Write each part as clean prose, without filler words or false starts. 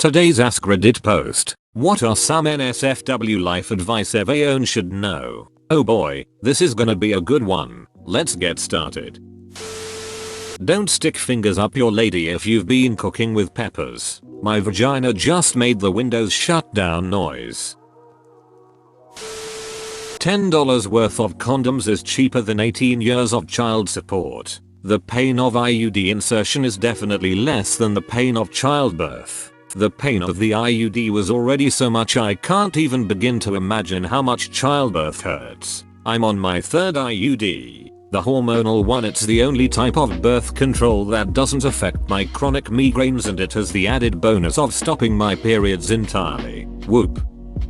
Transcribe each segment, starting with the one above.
Today's AskReddit post. What are some NSFW life advice everyone should know? Oh boy, this is gonna be a good one. Let's get started. Don't stick fingers up your lady if you've been cooking with peppers. My vagina just made the Windows shutdown noise. $10 worth of condoms is cheaper than 18 years of child support. The pain of IUD insertion is definitely less than the pain of childbirth. The pain of the IUD was already so much I can't even begin to imagine how much childbirth hurts. I'm on my third IUD. The hormonal one. It's the only type of birth control that doesn't affect my chronic migraines, and it has the added bonus of stopping my periods entirely. Whoop.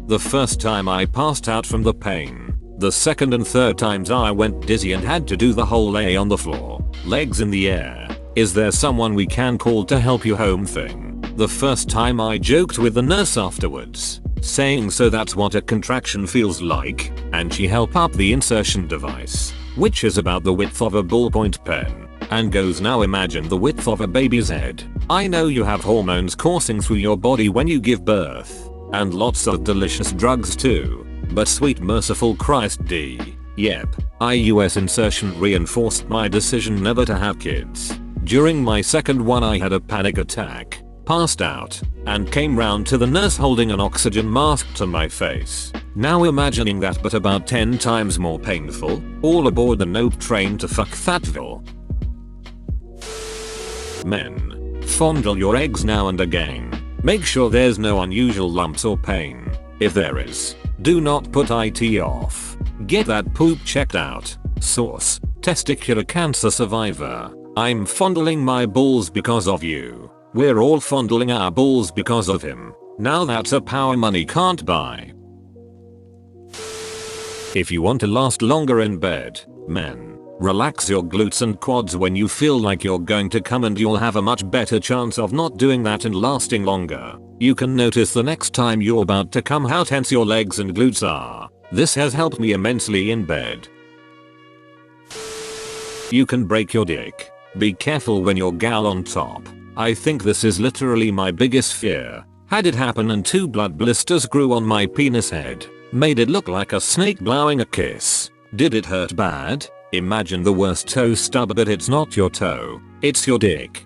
The first time I passed out from the pain. The second and third times I went dizzy and had to do the whole lay on the floor, legs in the air. Is there someone we can call to help you home thing? The first time I joked with the nurse afterwards, saying so that's what a contraction feels like, and she held up the insertion device, which is about the width of a ballpoint pen, and goes, now imagine the width of a baby's head. I know you have hormones coursing through your body when you give birth, and lots of delicious drugs too. But sweet merciful Christ D. Yep, IUS insertion reinforced my decision never to have kids. During my second one I had a panic attack, passed out, and came round to the nurse holding an oxygen mask to my face. Now imagining that, but about 10 times more painful. All aboard the nope train to fuck thatville. Men, fondle your eggs now and again. Make sure there's no unusual lumps or pain. If there is, do not put it off. Get that poop checked out. Source: testicular cancer survivor. I'm fondling my balls because of you. We're all fondling our balls because of him. Now that's a power money can't buy. If you want to last longer in bed, men, relax your glutes and quads when you feel like you're going to come, and you'll have a much better chance of not doing that and lasting longer. You can notice the next time you're about to come how tense your legs and glutes are. This has helped me immensely in bed. You can break your dick. Be careful when you're gal on top. I think this is literally my biggest fear. Had it happen and 2 blood blisters grew on my penis head. Made it look like a snake blowing a kiss. Did it hurt bad? Imagine the worst toe stub, but it's not your toe, it's your dick.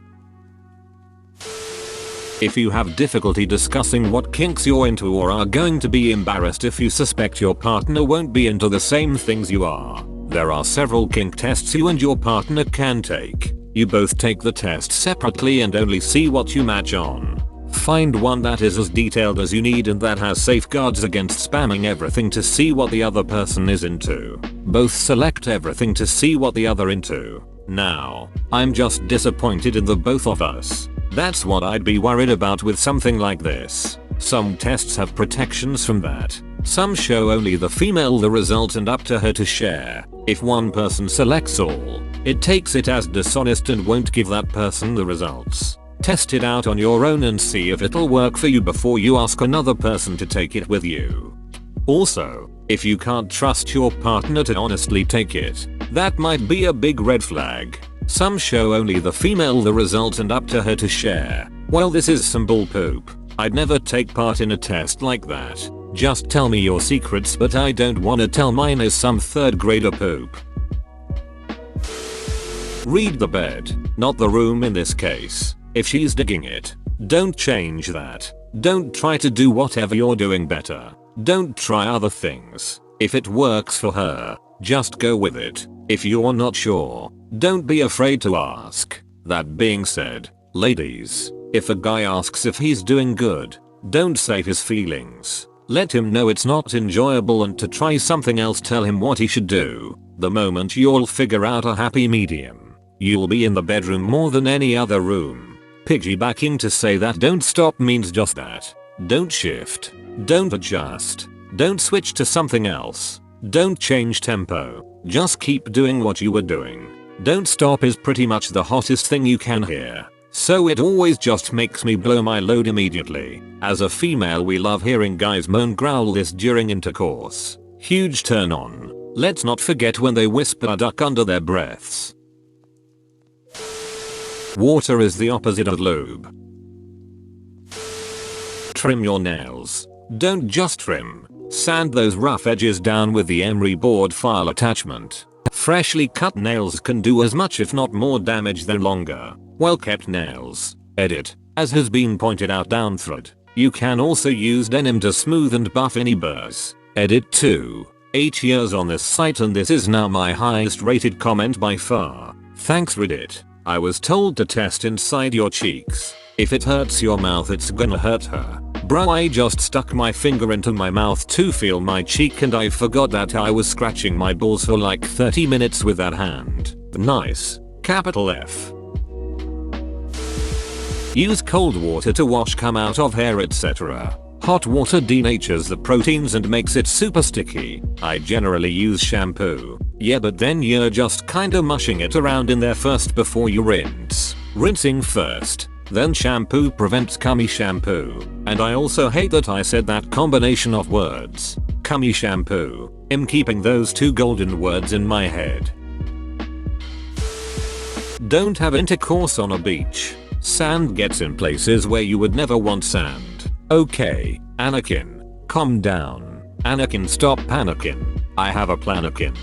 If you have difficulty discussing what kinks you're into, or are going to be embarrassed if you suspect your partner won't be into the same things you are, there are several kink tests you and your partner can take. You both take the test separately and only see what you match on. Find one that is as detailed as you need and that has safeguards against spamming everything to see what the other person is into. Both select everything to see what the other into. Now, I'm just disappointed in the both of us. That's what I'd be worried about with something like this. Some tests have protections from that. Some show only the female the result and up to her to share. If one person selects all, it takes it as dishonest and won't give that person the results. Test it out on your own and see if it'll work for you before you ask another person to take it with you. Also, if you can't trust your partner to honestly take it, that might be a big red flag. Some show only the female the result and up to her to share. Well, this is some bull poop. I'd never take part in a test like that. Just tell me your secrets, but I don't wanna tell mine is some 3rd grader poop. Read the bed, not the room in this case. If she's digging it, don't change that. Don't try to do whatever you're doing better. Don't try other things. If it works for her, just go with it. If you're not sure, don't be afraid to ask. That being said, ladies, if a guy asks if he's doing good, don't save his feelings. Let him know it's not enjoyable and to try something else. Tell him what he should do. The moment you'll figure out a happy medium, you'll be in the bedroom more than any other room. Piggybacking to say that don't stop means just that. Don't shift. Don't adjust. Don't switch to something else. Don't change tempo. Just keep doing what you were doing. Don't stop is pretty much the hottest thing you can hear. So it always just makes me blow my load immediately. As a female, we love hearing guys moan growl this during intercourse. Huge turn on. Let's not forget when they whisper duck under their breaths. Water is the opposite of lube. Trim your nails. Don't just trim. Sand those rough edges down with the emery board file attachment. Freshly cut nails can do as much if not more damage than longer, well-kept nails. Edit. As has been pointed out down thread, you can also use denim to smooth and buff any burrs. Edit 2. 8 years on this site and this is now my highest rated comment by far. Thanks Reddit. I was told to test inside your cheeks. If it hurts your mouth it's gonna hurt her. Bro, I just stuck my finger into my mouth to feel my cheek and I forgot that I was scratching my balls for like 30 minutes with that hand. Nice. Capital F. Use cold water to wash come out of hair etc. Hot water denatures the proteins and makes it super sticky. I generally use shampoo. Yeah, but then you're just kinda mushing it around in there first before you rinse. Rinsing first, then shampoo prevents cummy shampoo. And I also hate that I said that combination of words. Cummy shampoo. I'm keeping those two golden words in my head. Don't have intercourse on a beach. Sand gets in places where you would never want sand. Okay, Anakin. Calm down. Anakin, stop panicking. I have a planakin.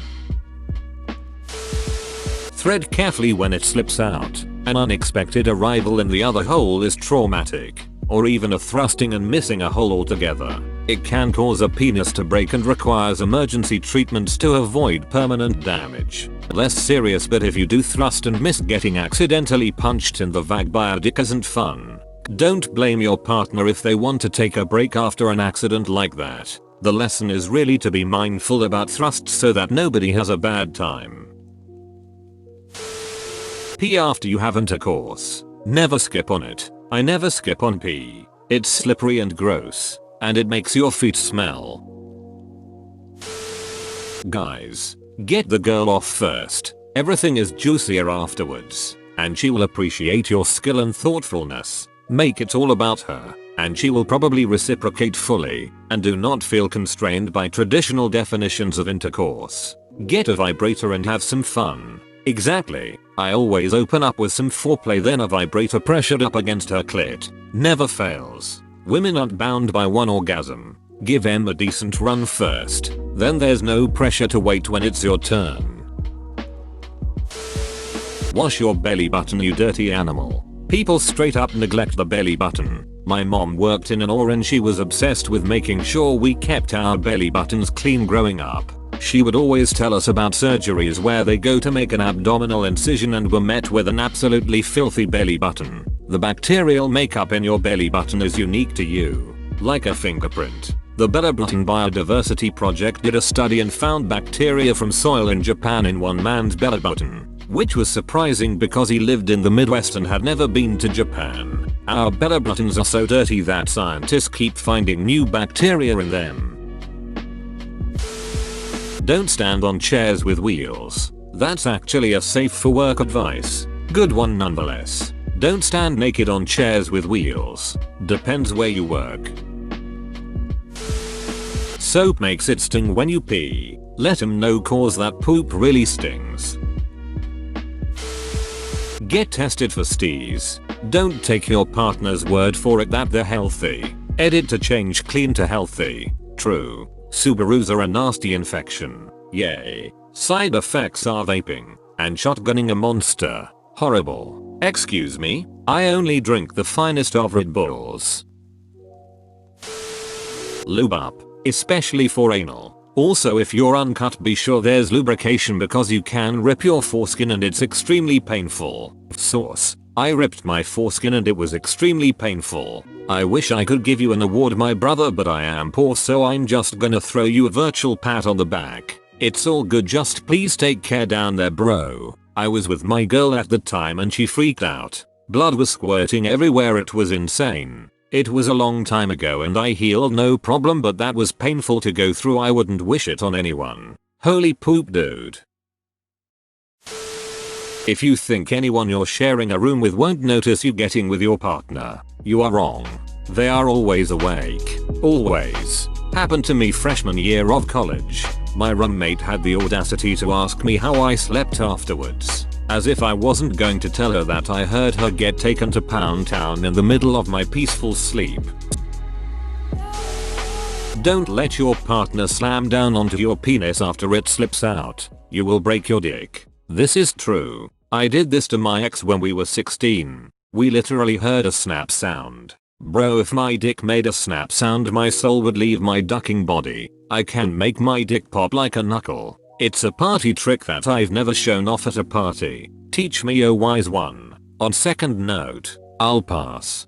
Thread carefully when it slips out. An unexpected arrival in the other hole is traumatic. Or even a thrusting and missing a hole altogether. It can cause a penis to break and requires emergency treatments to avoid permanent damage. Less serious, but if you do thrust and miss, getting accidentally punched in the vag by a dick isn't fun. Don't blame your partner if they want to take a break after an accident like that. The lesson is really to be mindful about thrusts so that nobody has a bad time. Pee after you have intercourse. Never skip on it. I never skip on pee. It's slippery and gross. And it makes your feet smell. Guys, get the girl off first. Everything is juicier afterwards. And she will appreciate your skill and thoughtfulness. Make it all about her. And she will probably reciprocate fully. And do not feel constrained by traditional definitions of intercourse. Get a vibrator and have some fun. Exactly. I always open up with some foreplay, then a vibrator pressured up against her clit. Never fails. Women aren't bound by one orgasm. Give them a decent run first. Then there's no pressure to wait when it's your turn. Wash your belly button, you dirty animal. People straight up neglect the belly button. My mom worked in an OR and she was obsessed with making sure we kept our belly buttons clean growing up. She would always tell us about surgeries where they go to make an abdominal incision and were met with an absolutely filthy belly button. The bacterial makeup in your belly button is unique to you. Like a fingerprint. The Belly Button Biodiversity Project did a study and found bacteria from soil in Japan in one man's belly button. Which was surprising because he lived in the Midwest and had never been to Japan. Our belly buttons are so dirty that scientists keep finding new bacteria in them. Don't stand on chairs with wheels. That's actually a safe for work advice. Good one nonetheless. Don't stand naked on chairs with wheels. Depends where you work. Soap makes it sting when you pee. Let 'em know cause that poop really stings. Get tested for STIs. Don't take your partner's word for it that they're healthy. Edit to change clean to healthy. True. Subarus are a nasty infection. Yay. Side effects are vaping and shotgunning a monster. Horrible. Excuse me, I only drink the finest of Red Bulls. Lube up, especially for anal. Also, if you're uncut, be sure there's lubrication because you can rip your foreskin and it's extremely painful. Source: I ripped my foreskin and it was extremely painful. I wish I could give you an award, my brother, but I am poor, so I'm just gonna throw you a virtual pat on the back. It's all good, just please take care down there, bro. I was with my girl at the time and she freaked out. Blood was squirting everywhere, it was insane. It was a long time ago and I healed no problem, but that was painful to go through. I wouldn't wish it on anyone. Holy poop, dude. If you think anyone you're sharing a room with won't notice you getting with your partner, you are wrong. They are always awake. Always. Happened to me freshman year of college. My roommate had the audacity to ask me how I slept afterwards. As if I wasn't going to tell her that I heard her get taken to Pound Town in the middle of my peaceful sleep. Don't let your partner slam down onto your penis after it slips out. You will break your dick. This is true. I did this to my ex when we were 16. We literally heard a snap sound. Bro, if my dick made a snap sound, my soul would leave my ducking body. I can make my dick pop like a knuckle. It's a party trick that I've never shown off at a party. Teach me, oh wise one. On second note, I'll pass.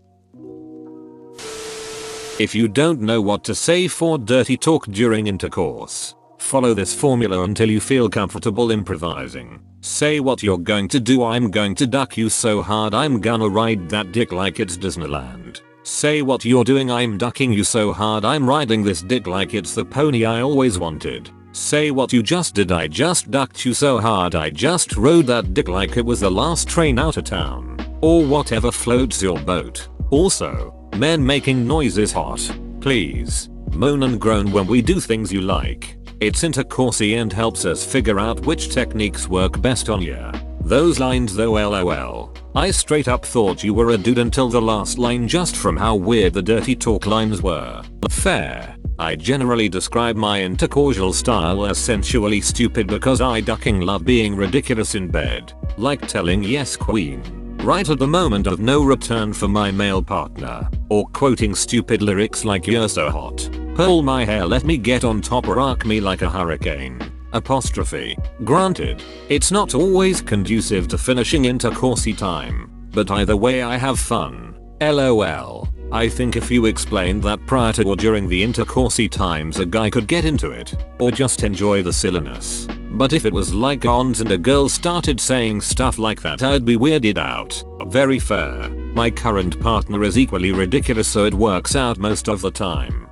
If you don't know what to say for dirty talk during intercourse, follow this formula until you feel comfortable improvising. Say what you're going to do. I'm going to duck you so hard I'm gonna ride that dick like it's Disneyland. Say what you're doing. I'm ducking you so hard I'm riding this dick like it's the pony I always wanted. Say what you just did. I just ducked you so hard I just rode that dick like it was the last train out of town. Or whatever floats your boat. Also, men making noise is hot. Please, moan and groan when we do things you like. It's intercoursey and helps us figure out which techniques work best on ya. Those lines though, lol. I straight up thought you were a dude until the last line, just from how weird the dirty talk lines were. Fair. I generally describe my intercourseal style as sensually stupid because I ducking love being ridiculous in bed. Like telling yes queen right at the moment of no return for my male partner. Or quoting stupid lyrics like you're so hot. Pull my hair, let me get on top, or arc me like a hurricane. Apostrophe. Granted, it's not always conducive to finishing intercoursey time. But either way I have fun. LOL. I think if you explained that prior to or during the intercoursey times a guy could get into it. Or just enjoy the silliness. But if it was like ons and a girl started saying stuff like that, I'd be weirded out. Very fair. My current partner is equally ridiculous, so it works out most of the time.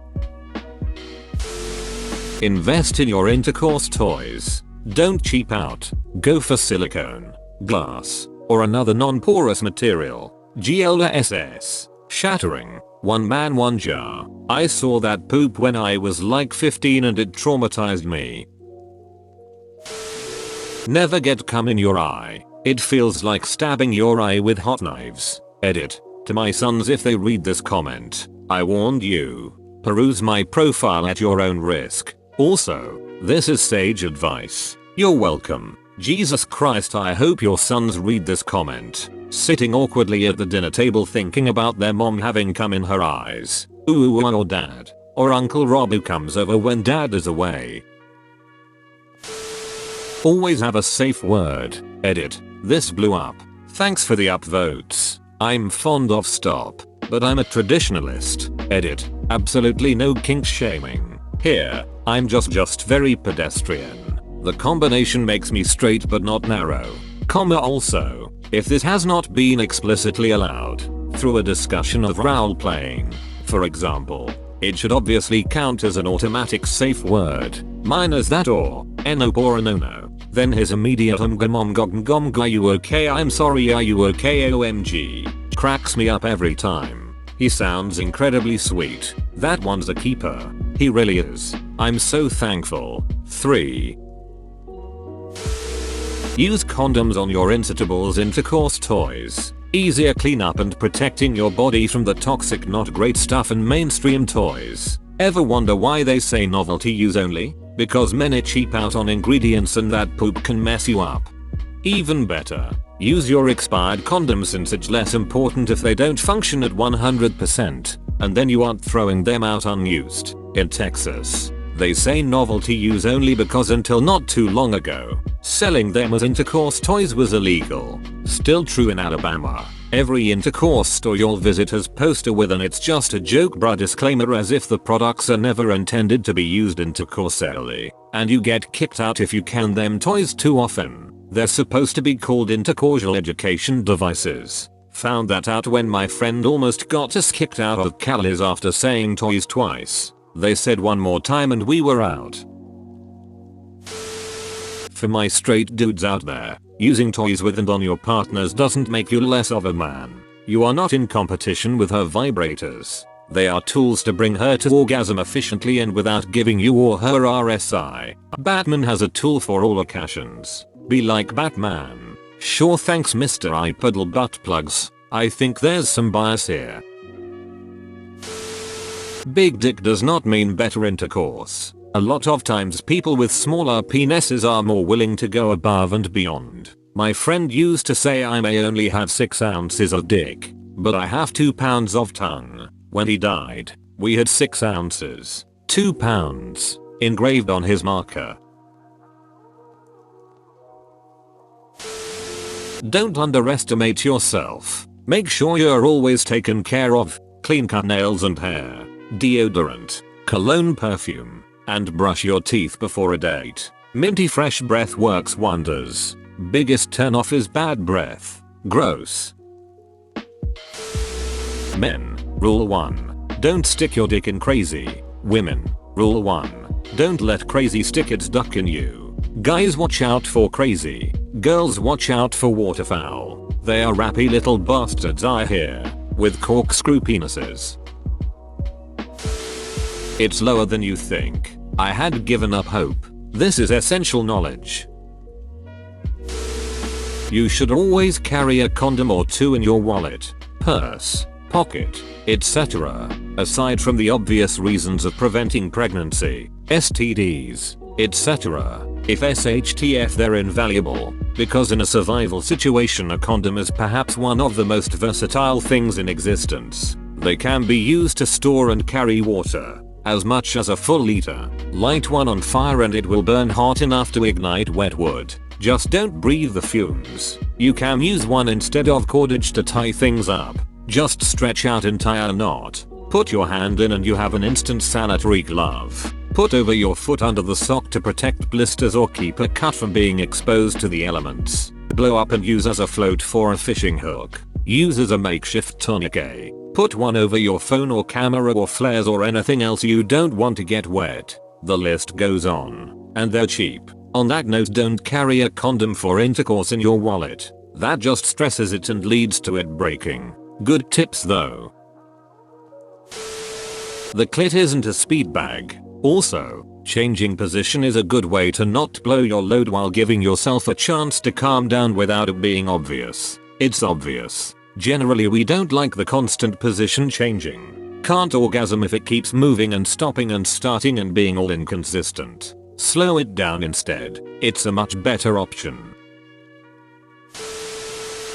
Invest in your intercourse toys. Don't cheap out. Go for silicone, glass, or another non-porous material. GLSS. Shattering. One man, one jar. I saw that poop when I was like 15 and it traumatized me. Never get cum in your eye. It feels like stabbing your eye with hot knives. Edit. To my sons if they read this comment. I warned you. Peruse my profile at your own risk. Also, this is sage advice. You're welcome. Jesus Christ, I hope your sons read this comment. Sitting awkwardly at the dinner table thinking about their mom having cum in her eyes. Ooh, or dad. Or Uncle Rob who comes over when dad is away. Always have a safe word. Edit. This blew up. Thanks for the upvotes. I'm fond of stop, but I'm a traditionalist. Edit. Absolutely no kink shaming. Here, I'm just very pedestrian. The combination makes me straight but not narrow. Comma also, if this has not been explicitly allowed through a discussion of role playing, for example, it should obviously count as an automatic safe word. Minus that or enope or a no-no. Then his immediate are you okay, I'm sorry, are you okay, OMG. Cracks me up every time. He sounds incredibly sweet. That one's a keeper. He really is. I'm so thankful. 3. Use condoms on your insertables intercourse toys. Easier cleanup and protecting your body from the toxic not great stuff in mainstream toys. Ever wonder why they say novelty use only? Because many cheap out on ingredients and that poop can mess you up. Even better, use your expired condoms since it's less important if they don't function at 100%, and then you aren't throwing them out unused. In Texas, they say novelty use only because until not too long ago, selling them as intercourse toys was illegal. Still true in Alabama. Every intercourse store you'll visit has poster with an "it's just a joke bruh" disclaimer, as if the products are never intended to be used intercoursally, and you get kicked out if you can them toys too often. They're supposed to be called intercoursal education devices. Found that out when my friend almost got us kicked out of Cali's after saying toys twice. They said one more time and we were out. For my straight dudes out there, using toys with and on your partners doesn't make you less of a man. You are not in competition with her vibrators. They are tools to bring her to orgasm efficiently and without giving you or her RSI. Batman has a tool for all occasions. Be like Batman. Sure, thanks Mr. iPuddle butt plugs. I think there's some bias here. Big dick does not mean better intercourse. A lot of times people with smaller penises are more willing to go above and beyond. My friend used to say I may only have 6 ounces of dick, but I have 2 pounds of tongue. When he died, we had 6 ounces, 2 pounds, engraved on his marker. Don't underestimate yourself. Make sure you're always taken care of. Clean cut nails and hair, deodorant, cologne, perfume, and brush your teeth before a date. Minty fresh breath works wonders. Biggest turnoff is bad breath. Gross. Men, rule 1. Don't stick your dick in crazy. Women, rule 1. Don't let crazy stick its duck in you. Guys, watch out for crazy. Girls, watch out for waterfowl. They are rappy little bastards, I hear, with corkscrew penises. It's lower than you think. I had given up hope. This is essential knowledge. You should always carry a condom or 2 in your wallet, purse, pocket, etc. Aside from the obvious reasons of preventing pregnancy, STDs, etc. If SHTF, they're invaluable, because in a survival situation a condom is perhaps one of the most versatile things in existence. They can be used to store and carry water, as much as a full liter. Light one on fire and it will burn hot enough to ignite wet wood. Just don't breathe the fumes. You can use one instead of cordage to tie things up. Just stretch out entire knot. Put your hand in and you have an instant sanitary glove. Put over your foot under the sock to protect blisters or keep a cut from being exposed to the elements. Blow up and use as a float for a fishing hook. Use as a makeshift tourniquet. Put one over your phone or camera or flares or anything else you don't want to get wet. The list goes on. And they're cheap. On that note, don't carry a condom for intercourse in your wallet. That just stresses it and leads to it breaking. Good tips though. The clit isn't a speed bag. Also, changing position is a good way to not blow your load while giving yourself a chance to calm down without it being obvious. It's obvious. Generally we don't like the constant position changing. Can't orgasm if it keeps moving and stopping and starting and being all inconsistent. Slow it down instead. It's a much better option.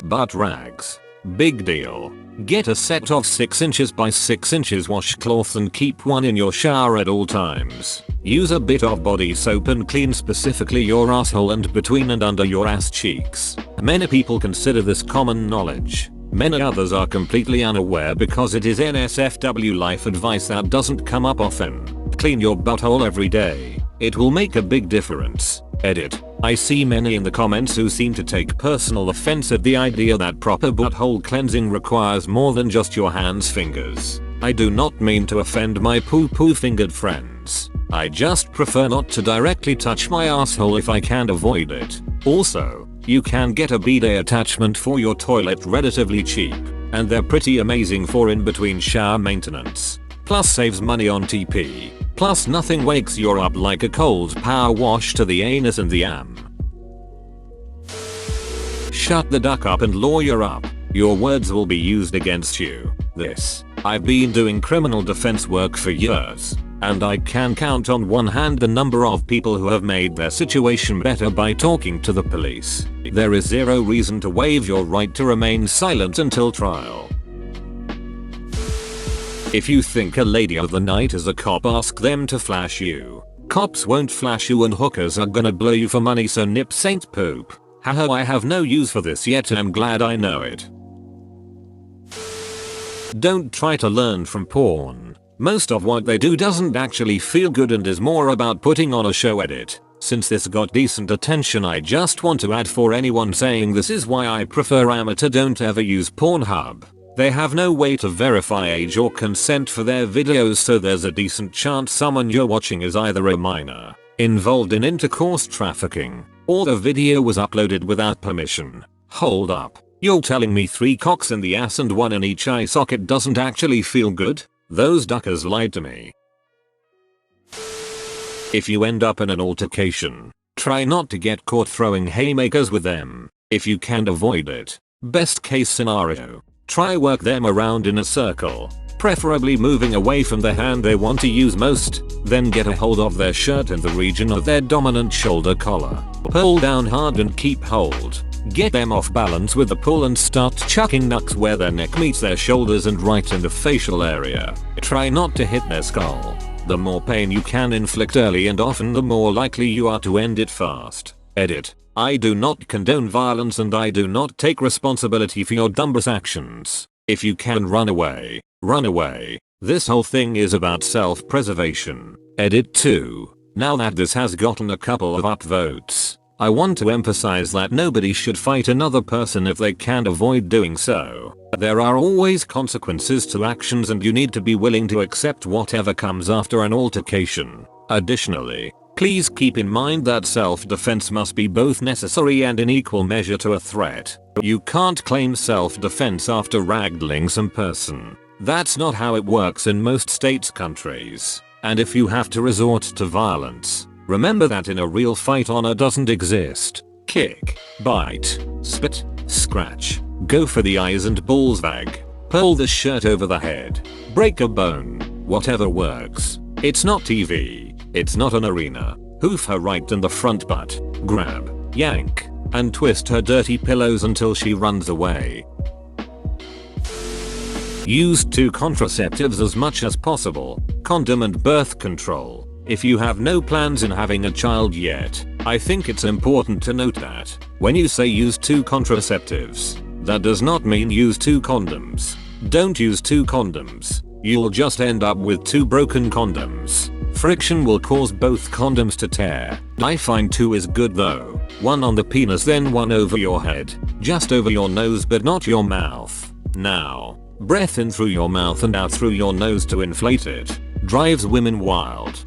Butt rags. Big deal. Get a set of 6 inches by 6 inches washcloth and keep one in your shower at all times. Use a bit of body soap and clean specifically your asshole and between and under your ass cheeks. Many people consider this common knowledge. Many others are completely unaware because it is NSFW life advice that doesn't come up often. Clean your butthole every day. It will make a big difference. Edit. I see many in the comments who seem to take personal offense at the idea that proper butthole cleansing requires more than just your hands fingers. I do not mean to offend my poo-poo fingered friends. I just prefer not to directly touch my asshole if I can avoid it. Also, you can get a bidet attachment for your toilet relatively cheap, and they're pretty amazing for in-between shower maintenance. Plus saves money on TP. Plus nothing wakes you up like a cold power wash to the anus and the am. Shut the duck up and lawyer up. Your words will be used against you. I've been doing criminal defense work for years, and I can count on one hand the number of people who have made their situation better by talking to the police. There is zero reason to waive your right to remain silent until trial. If you think a lady of the night is a cop, ask them to flash you. Cops won't flash you and hookers are gonna blow you for money, so nip saint poop. Haha, I have no use for this yet and I'm glad I know it. Don't try to learn from porn. Most of what they do doesn't actually feel good and is more about putting on a show. Edit. Since this got decent attention, I just want to add, for anyone saying this is why I prefer amateur, don't ever use Pornhub. They have no way to verify age or consent for their videos, so there's a decent chance someone you're watching is either a minor, involved in intercourse trafficking, or the video was uploaded without permission. Hold up. You're telling me 3 cocks in the ass and 1 in each eye socket doesn't actually feel good? Those duckers lied to me. If you end up in an altercation, try not to get caught throwing haymakers with them, if you can avoid it. Best case scenario, try work them around in a circle. preferably moving away from the hand they want to use most. Then get a hold of their shirt in the region of their dominant shoulder collar. Pull down hard and keep hold. Get them off balance with the pull and start chucking knucks where their neck meets their shoulders and right in the facial area. Try not to hit their skull. The more pain you can inflict early and often, the more likely you are to end it fast. Edit. I do not condone violence and I do not take responsibility for your dumbass actions. If you can run away, run away. This whole thing is about self-preservation. Edit 2. Now that this has gotten a couple of upvotes, I want to emphasize that nobody should fight another person if they can avoid doing so. There are always consequences to actions and you need to be willing to accept whatever comes after an altercation. Additionally, please keep in mind that self-defense must be both necessary and in equal measure to a threat. You can't claim self-defense after ragdolling some person. That's not how it works in most states' countries. And if you have to resort to violence, remember that in a real fight honor doesn't exist. Kick, bite, spit, scratch, go for the eyes and balls bag, pull the shirt over the head, break a bone, whatever works. It's not TV, it's not an arena. Hoof her right in the front butt, grab, yank, and twist her dirty pillows until she runs away. Use 2 contraceptives as much as possible, condom and birth control. If you have no plans in having a child yet, I think it's important to note that when you say use 2 contraceptives, that does not mean use 2 condoms. Don't use 2 condoms. You'll just end up with 2 broken condoms. Friction will cause both condoms to tear. I find 2 is good though. 1 on the penis, then 1 over your head. Just over your nose but not your mouth. Now, breath in through your mouth and out through your nose to inflate it. Drives women wild.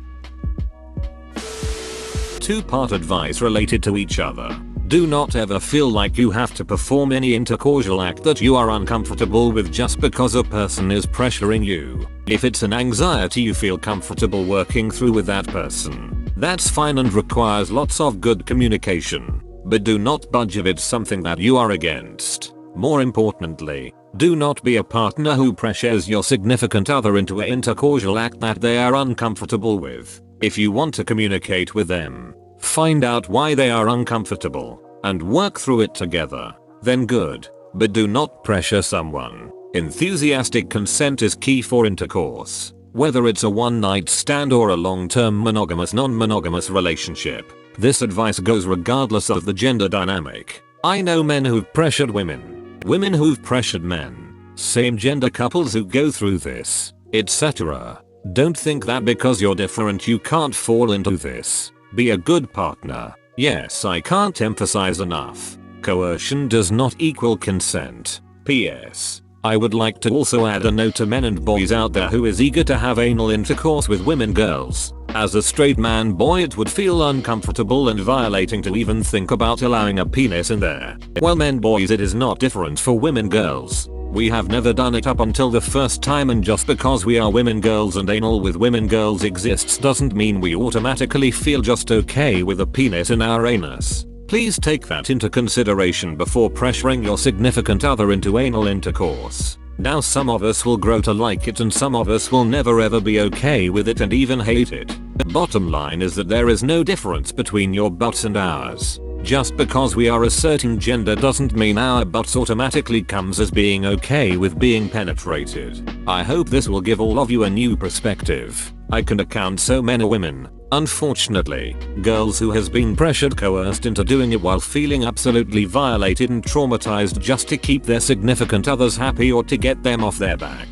2-part advice related to each other. Do not ever feel like you have to perform any intercausal act that you are uncomfortable with just because a person is pressuring you. If it's an anxiety you feel comfortable working through with that person, that's fine and requires lots of good communication. But do not budge if it's something that you are against. More importantly, do not be a partner who pressures your significant other into an intercausal act that they are uncomfortable with. If you want to communicate with them, find out why they are uncomfortable, and work through it together. Then good. But do not pressure someone. Enthusiastic consent is key for intercourse. Whether it's a one-night stand or a long-term monogamous non-monogamous relationship. This advice goes regardless of the gender dynamic. I know men who've pressured women, women who've pressured men, same-gender couples who go through this, etc. Don't think that because you're different you can't fall into this. Be a good partner. Yes, I can't emphasize enough. Coercion does not equal consent. P.S. I would like to also add a note to men and boys out there who is eager to have anal intercourse with women girls. As a straight man boy, it would feel uncomfortable and violating to even think about allowing a penis in there. Well, men boys, it is not different for women girls. We have never done it up until the first time, and just because we are women girls and anal with women girls exists doesn't mean we automatically feel just okay with a penis in our anus. Please take that into consideration before pressuring your significant other into anal intercourse. Now, some of us will grow to like it and some of us will never ever be okay with it and even hate it. Bottom line is that there is no difference between your butts and ours. Just because we are a certain gender doesn't mean our butts automatically comes as being okay with being penetrated. I hope this will give all of you a new perspective. I can account so many women, unfortunately, girls who has been pressured, coerced into doing it while feeling absolutely violated and traumatized just to keep their significant others happy or to get them off their back.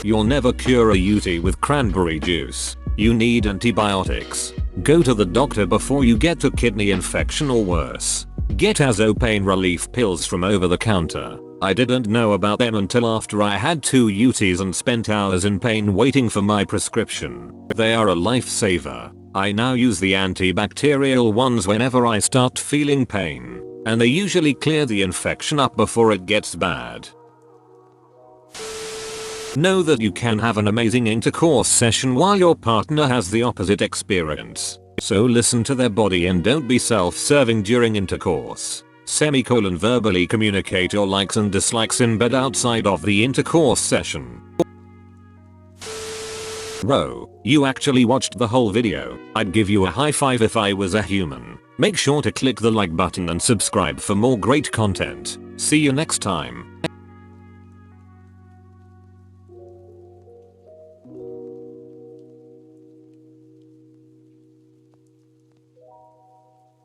You'll never cure a UTI with cranberry juice. You need antibiotics. Go to the doctor before you get a kidney infection or worse. Get Azo pain relief pills from over the counter. I didn't know about them until after I had 2 UTIs and spent hours in pain waiting for my prescription. They are a lifesaver. I now use the antibacterial ones whenever I start feeling pain, and they usually clear the infection up before it gets bad. Know that you can have an amazing intercourse session while your partner has the opposite experience. So listen to their body and don't be self-serving during intercourse. Semicolon verbally communicate your likes and dislikes in bed outside of the intercourse session. Bro, you actually watched the whole video. I'd give you a high five if I was a human. Make sure to click the like button and subscribe for more great content. See you next time.